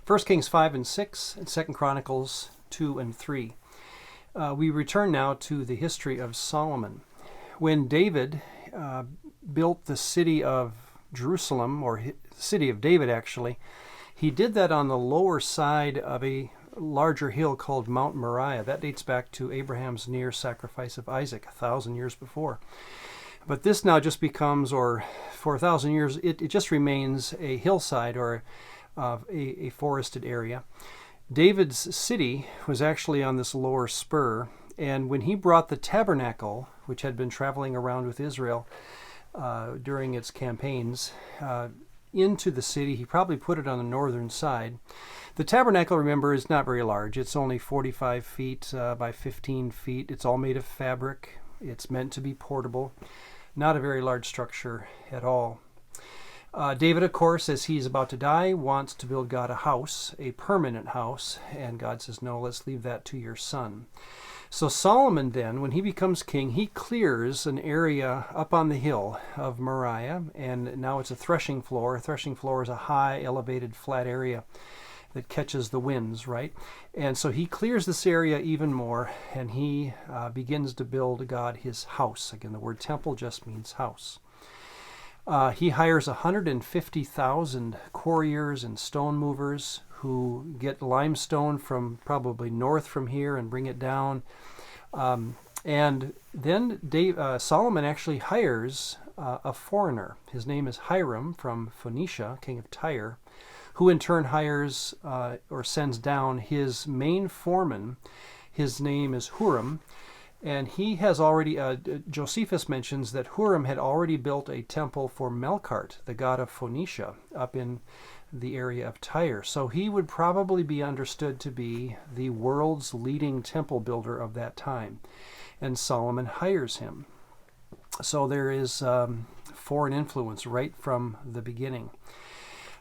1 Kings 5 and 6, and 2 Chronicles 2 and 3. We return now to the history of Solomon. When David built the city of Jerusalem, or the city of David actually, he did that on the lower side of a larger hill called Mount Moriah. That dates back to Abraham's near sacrifice of Isaac 1,000 years before. But this now just becomes, or for 1,000 years, it just remains a hillside or a forested area. David's city was actually on this lower spur, and when he brought the tabernacle, which had been traveling around with Israel during its campaigns, into the city, he probably put it on the northern side. The tabernacle, remember, is not very large. It's only 45 feet by 15 feet. It's all made of fabric. It's meant to be portable. Not a very large structure at all. David, of course, as he's about to die, wants to build God a house, a permanent house, and God says, no, let's leave that to your son. So Solomon then, when he becomes king, he clears an area up on the hill of Moriah, and now it's a threshing floor. A threshing floor is a high, elevated, flat area that catches the winds, right? And so he clears this area even more, and he begins to build God his house. Again, the word temple just means house. He hires 150,000 quarriers and stone movers who get limestone from probably north from here and bring it down. And then Solomon actually hires a foreigner. His name is Hiram from Phoenicia, king of Tyre, who in turn hires or sends down his main foreman. His name is Huram. And he has already, Josephus mentions that Huram had already built a temple for Melkart, the god of Phoenicia, up in the area of Tyre. So he would probably be understood to be the world's leading temple builder of that time. And Solomon hires him. So there is foreign influence right from the beginning.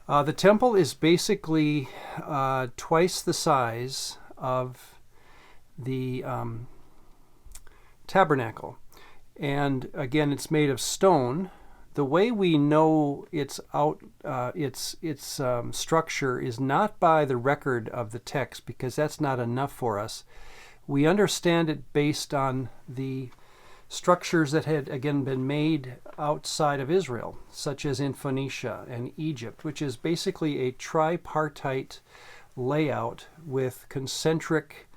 The temple is basically twice the size of the tabernacle, and again, it's made of stone. The way we know its structure is not by the record of the text, because that's not enough for us. We understand it based on the structures that had again been made outside of Israel, such as in Phoenicia and Egypt, which is basically a tripartite layout with concentric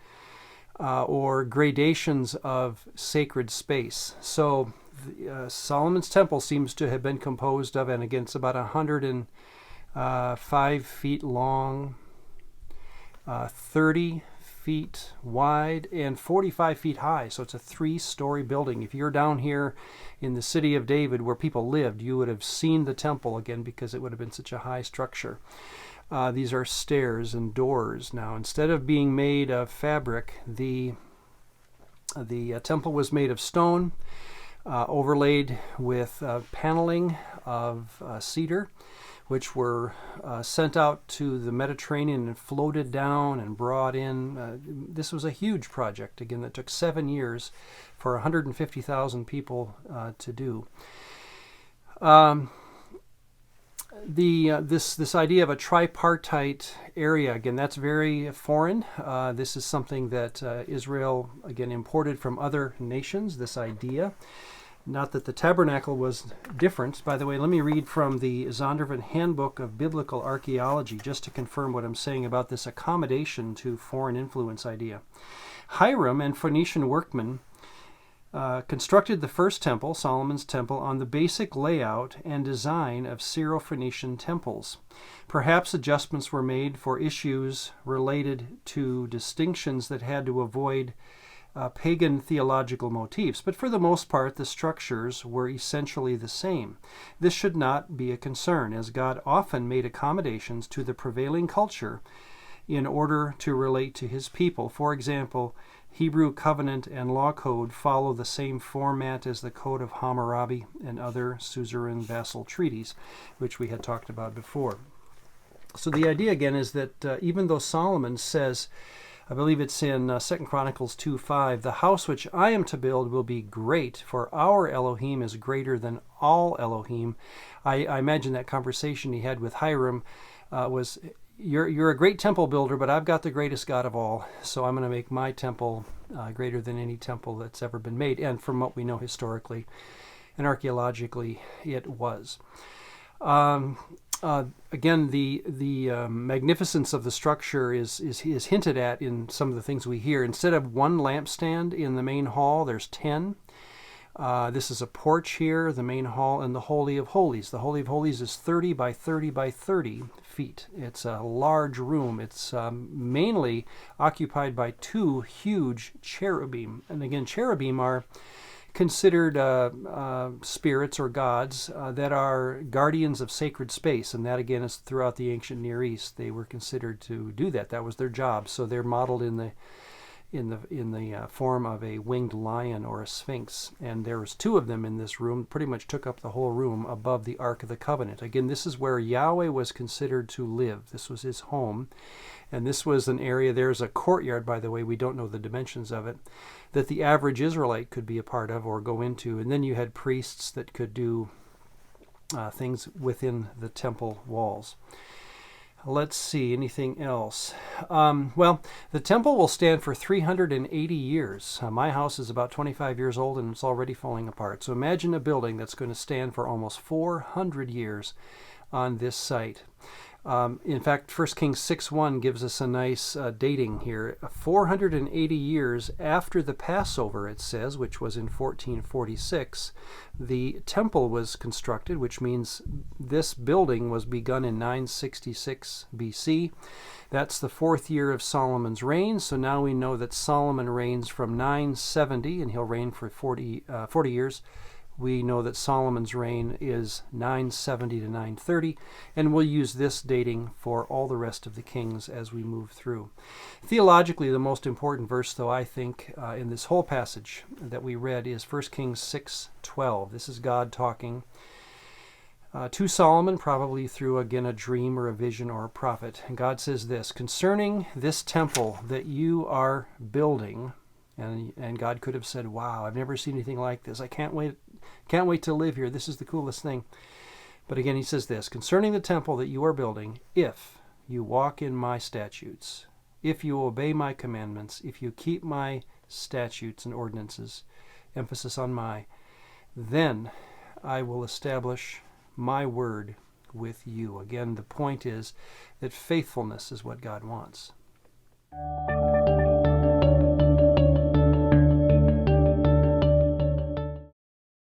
or gradations of sacred space. So Solomon's temple seems to have been composed of, and again, it's about 105 feet long, 30 feet wide, and 45 feet high. So it's a 3-story building. If you're down here in the city of David where people lived, you would have seen the temple again, because it would have been such a high structure. These are stairs and doors now. Instead of being made of fabric, the temple was made of stone, overlaid with paneling of cedar, which were sent out to the Mediterranean and floated down and brought in. This was a huge project, again, that took 7 years for 150,000 people to do. This idea of a tripartite area, again, that's very foreign. This is something that Israel, again, imported from other nations, this idea. Not that the tabernacle was different. By the way, let me read from the Zondervan Handbook of Biblical Archaeology, just to confirm what I'm saying about this accommodation to foreign influence idea. Hiram and Phoenician workmen constructed the first temple, Solomon's temple, on the basic layout and design of Syro-Phoenician temples. Perhaps adjustments were made for issues related to distinctions that had to avoid pagan theological motifs, but for the most part, the structures were essentially the same. This should not be a concern, as God often made accommodations to the prevailing culture in order to relate to his people. For example, Hebrew covenant and law code follow the same format as the Code of Hammurabi and other suzerain vassal treaties, which we had talked about before. So the idea again is that even though Solomon says, I believe it's in 2 Chronicles 2:5, the house which I am to build will be great, for our Elohim is greater than all Elohim. I imagine that conversation he had with Hiram was, you're a great temple builder, but I've got the greatest God of all, so I'm going to make my temple greater than any temple that's ever been made. And from what we know historically and archaeologically, it was. Again, the magnificence of the structure is hinted at in some of the things we hear. Instead of one lampstand in the main hall, there's 10. This is a porch here, the main hall, and the Holy of Holies. The Holy of Holies is 30 by 30 by 30 feet. It's a large room. It's mainly occupied by 2 huge cherubim. And again, cherubim are considered spirits or gods that are guardians of sacred space, and that again is throughout the ancient Near East. They were considered to do that. That was their job. So they're modeled in the form of a winged lion or a sphinx, and there was 2 of them in this room. Pretty much took up the whole room above the Ark of the Covenant. Again, this is where Yahweh was considered to live. This was his home, and this was an area. There's a courtyard, by the way, we don't know the dimensions of it, that the average Israelite could be a part of or go into, and then you had priests that could do things within the temple walls. Let's see, anything else? Well, the temple will stand for 380 years. My house is about 25 years old and it's already falling apart. So imagine a building that's going to stand for almost 400 years on this site. In fact, 1 Kings 6:1 gives us a nice dating here. 480 years after the Passover, it says, which was in 1446, the temple was constructed, which means this building was begun in 966 BC. That's the 4th year of Solomon's reign. So now we know that Solomon reigns from 970, and he'll reign for 40 years. We know that Solomon's reign is 970 to 930, and we'll use this dating for all the rest of the kings as we move through. Theologically, the most important verse, though, I think, in this whole passage that we read is 1 Kings 6:12. This is God talking to Solomon, probably through, again, a dream or a vision or a prophet. And God says this, concerning this temple that you are building, and God could have said, wow, I've never seen anything like this. I can't wait to live here. This is the coolest thing. But again, he says this, concerning the temple that you are building, if you walk in my statutes, if you obey my commandments, if you keep my statutes and ordinances, emphasis on my, then I will establish my word with you. Again, the point is that faithfulness is what God wants.